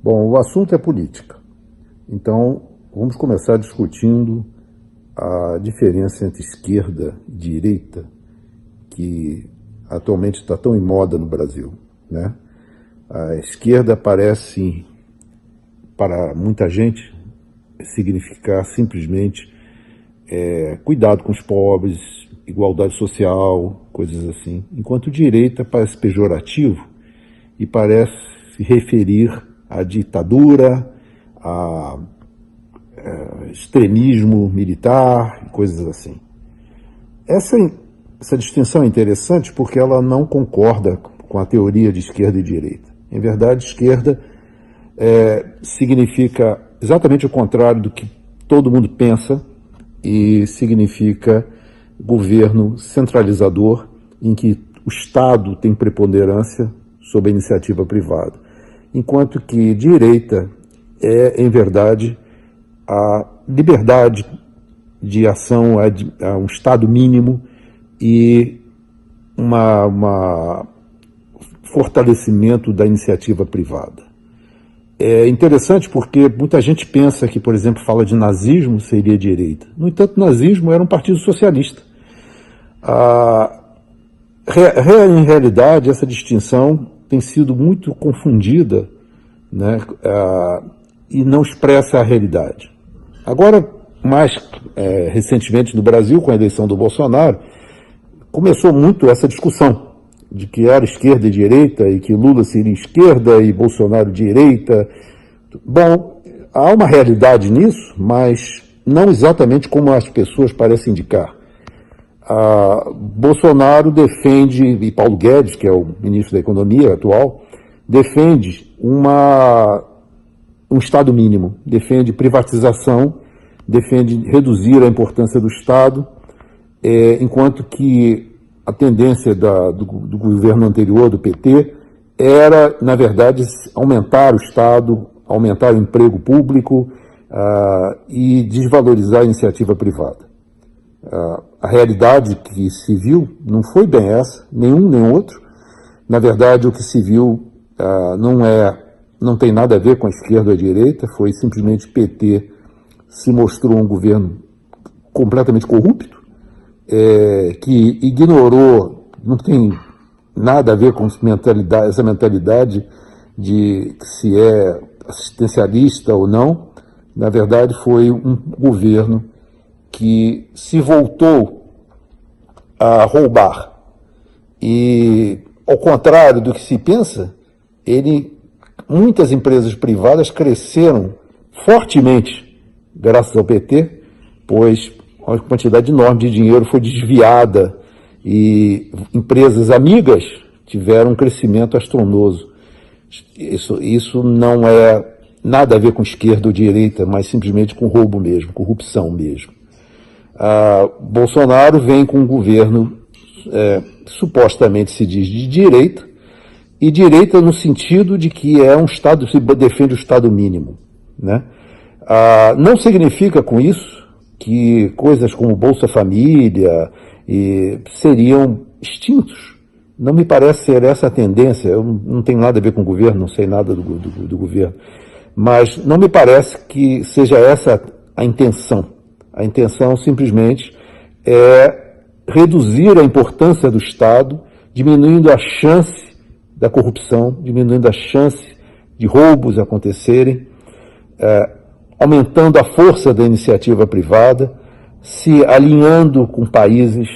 Bom, o assunto é política. Então, vamos começar discutindo a diferença entre esquerda e direita, que atualmente está tão em moda no Brasil, né? A esquerda parece, para muita gente, significar simplesmente cuidado com os pobres, igualdade social, coisas assim. Enquanto direita parece pejorativo e parece se referir à ditadura, a extremismo militar, coisas assim. Essa distinção é interessante porque ela não concorda com a teoria de esquerda e direita. Em verdade, esquerda significa exatamente o contrário do que todo mundo pensa e significa governo centralizador em que o Estado tem preponderância sobre a iniciativa privada. Enquanto que direita é, em verdade, a liberdade de ação a um Estado mínimo e fortalecimento da iniciativa privada. É interessante porque muita gente pensa que, por exemplo, fala de nazismo seria direita. No entanto, nazismo era um partido socialista. Em realidade, essa distinção tem sido muito confundida, né, e não expressa a realidade. Agora, mais recentemente no Brasil, com a eleição do Bolsonaro, começou muito essa discussão de que era esquerda e direita, e que Lula seria esquerda e Bolsonaro direita. Bom, há uma realidade nisso, mas não exatamente como as pessoas parecem indicar. Bolsonaro defende, e Paulo Guedes, que é o ministro da Economia atual, defende um Estado mínimo, defende privatização, defende reduzir a importância do Estado, enquanto que a tendência do governo anterior, do PT, era, na verdade, aumentar o Estado, aumentar o emprego público e desvalorizar a iniciativa privada. A realidade que se viu não foi bem essa, nenhum nem outro. Na verdade, o que se viu não tem nada a ver com a esquerda ou a direita, foi simplesmente PT se mostrou um governo completamente corrupto, que ignorou, não tem nada a ver com essa mentalidade de se é assistencialista ou não. Na verdade, foi um governo que se voltou a roubar. E, ao contrário do que se pensa, muitas empresas privadas cresceram fortemente graças ao PT, pois uma quantidade enorme de dinheiro foi desviada e empresas amigas tiveram um crescimento astronômico. Isso não é nada a ver com esquerda ou direita, mas simplesmente com roubo mesmo, corrupção mesmo. Bolsonaro vem com um governo supostamente se diz de direita, e direita no sentido de que se defende o Estado mínimo, né? Não significa com isso que coisas como Bolsa Família seriam extintos. Não me parece ser essa a tendência. Eu não tenho nada a ver com o governo, não sei nada do governo. Mas não me parece que seja essa a intenção. A intenção simplesmente é reduzir a importância do Estado, diminuindo a chance da corrupção, diminuindo a chance de roubos acontecerem, aumentando a força da iniciativa privada, se alinhando com países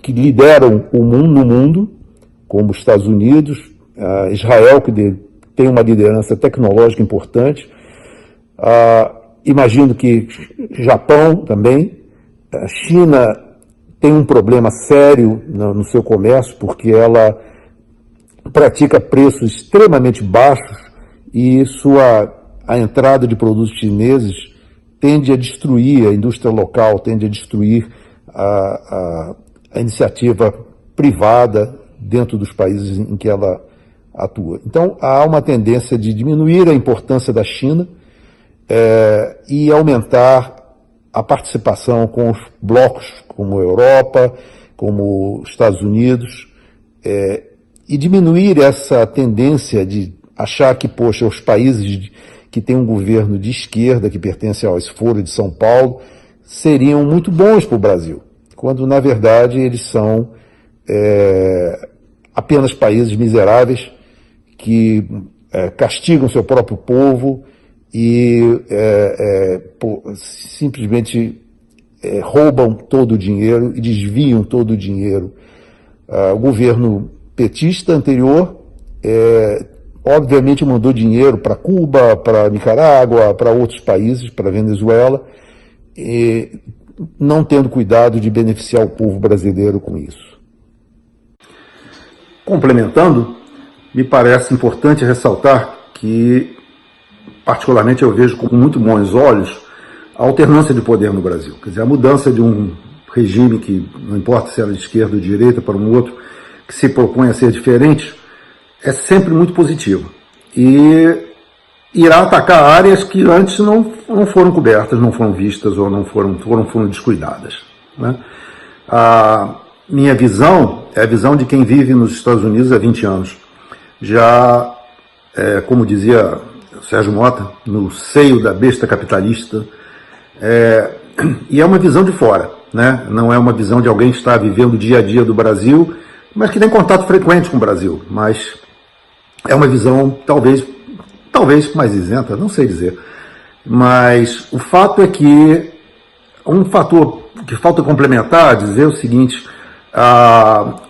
que lideram no mundo, como os Estados Unidos, Israel, que tem uma liderança tecnológica importante, imagino que Japão também. A China tem um problema sério no seu comércio, porque ela pratica preços extremamente baixos e a entrada de produtos chineses tende a destruir a indústria local, tende a destruir a iniciativa privada dentro dos países em que ela atua. Então, há uma tendência de diminuir a importância da China e aumentar a participação com os blocos como a Europa, como os Estados Unidos, e diminuir essa tendência de achar que, poxa, os países que têm um governo de esquerda, que pertence ao Foro de São Paulo, seriam muito bons para o Brasil, quando, na verdade, eles são apenas países miseráveis que castigam seu próprio povo e simplesmente roubam todo o dinheiro e desviam todo o dinheiro. O governo petista anterior obviamente mandou dinheiro para Cuba, para Nicarágua, para outros países, para Venezuela, não tendo cuidado de beneficiar o povo brasileiro com isso. Complementando, me parece importante ressaltar que, particularmente, eu vejo com muito bons olhos a alternância de poder no Brasil. Quer dizer, a mudança de um regime que, não importa se era de esquerda ou de direita, para um outro, que se propõe a ser diferente, é sempre muito positivo. E irá atacar áreas que antes não foram cobertas, não foram vistas ou não foram descuidadas, né? A minha visão é a visão de quem vive nos Estados Unidos há 20 anos. Já, como dizia Sérgio Mota, no seio da besta capitalista, e é uma visão de fora, né? Não é uma visão de alguém que está vivendo o dia a dia do Brasil, mas que tem contato frequente com o Brasil, mas é uma visão talvez mais isenta, não sei dizer. Mas o fato é que um fator que falta complementar, dizer o seguinte: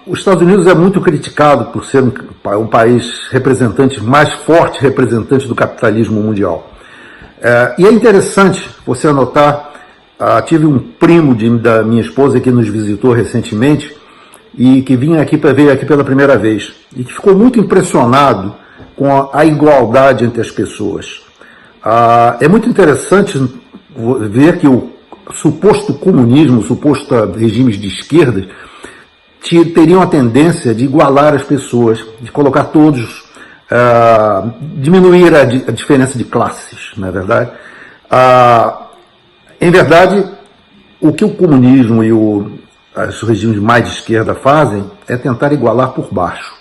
os Estados Unidos é muito criticado por ser um país mais forte representante do capitalismo mundial. E é interessante você anotar, tive um primo da minha esposa que nos visitou recentemente e que veio aqui pela primeira vez e que ficou muito impressionado com a igualdade entre as pessoas. É muito interessante ver que o suposto comunismo, suposto regimes de esquerda, teriam a tendência de igualar as pessoas, de colocar todos, diminuir a diferença de classes, não é verdade? Em verdade, o que o comunismo e os regimes mais de esquerda fazem é tentar igualar por baixo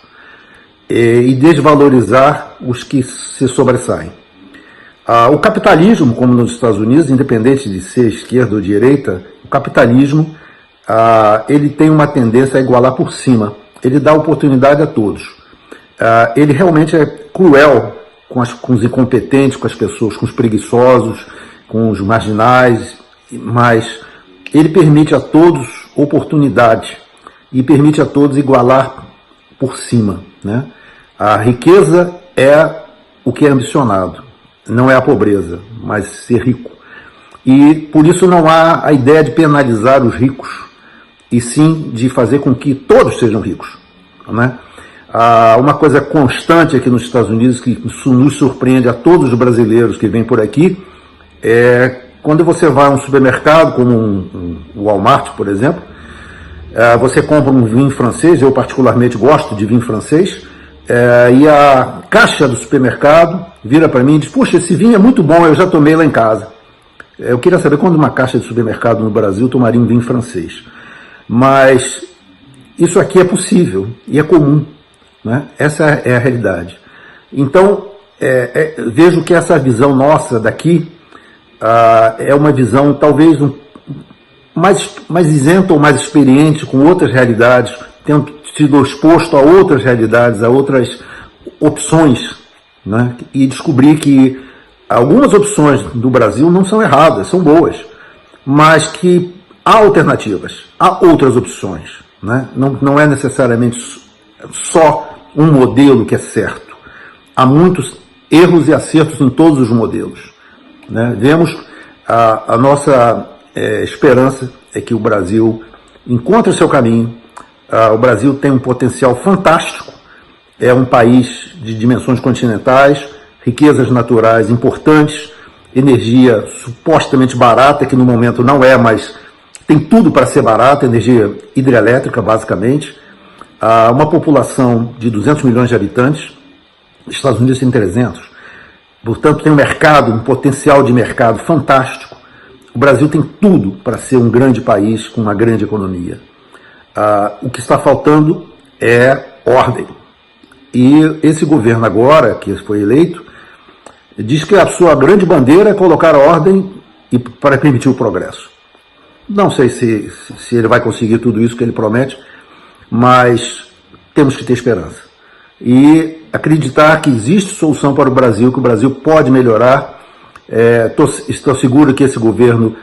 e desvalorizar os que se sobressaem. O capitalismo, como nos Estados Unidos, independente de ser esquerda ou direita, o capitalismo ele tem uma tendência a igualar por cima. Ele dá oportunidade a todos. Ele realmente é cruel com os incompetentes, com as pessoas, com os preguiçosos, com os marginais, mas ele permite a todos oportunidade e permite a todos igualar por cima, né? A riqueza é o que é ambicionado, não é a pobreza, mas ser rico. E por isso não há a ideia de penalizar os ricos, e sim de fazer com que todos sejam ricos, né? Uma coisa constante aqui nos Estados Unidos, que nos surpreende a todos os brasileiros que vêm por aqui, é quando você vai a um supermercado, como um Walmart, por exemplo, você compra um vinho francês, eu particularmente gosto de vinho francês, e a caixa do supermercado vira para mim e diz: puxa, esse vinho é muito bom, eu já tomei lá em casa. Eu queria saber quando uma caixa de supermercado no Brasil tomaria um vinho francês. Mas isso aqui é possível e é comum, né? Essa é a realidade. Então, vejo que essa visão nossa daqui é uma visão talvez mais isenta ou mais experiente com outras realidades, tendo sido exposto a outras realidades, a outras opções, né? E descobri que algumas opções do Brasil não são erradas, são boas, mas que há alternativas, há outras opções, né? Não é necessariamente só um modelo que é certo. Há muitos erros e acertos em todos os modelos, né? Vemos a nossa esperança é que o Brasil encontre o seu caminho. O Brasil tem um potencial fantástico, é um país de dimensões continentais, riquezas naturais importantes, energia supostamente barata, que no momento não é, mas tem tudo para ser barata, energia hidrelétrica, basicamente. Uma população de 200 milhões de habitantes, os Estados Unidos tem 300. Portanto, tem um potencial de mercado fantástico. O Brasil tem tudo para ser um grande país com uma grande economia. O que está faltando é ordem. E esse governo agora, que foi eleito, diz que a sua grande bandeira é colocar a ordem para permitir o progresso. Não sei se ele vai conseguir tudo isso que ele promete, mas temos que ter esperança. E acreditar que existe solução para o Brasil, que o Brasil pode melhorar. Estou seguro que esse governo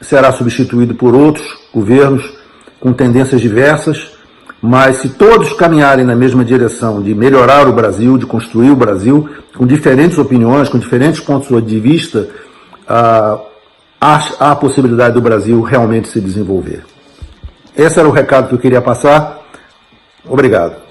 será substituído por outros governos com tendências diversas, mas se todos caminharem na mesma direção de melhorar o Brasil, de construir o Brasil, com diferentes opiniões, com diferentes pontos de vista, há a possibilidade do Brasil realmente se desenvolver. Esse era o recado que eu queria passar. Obrigado.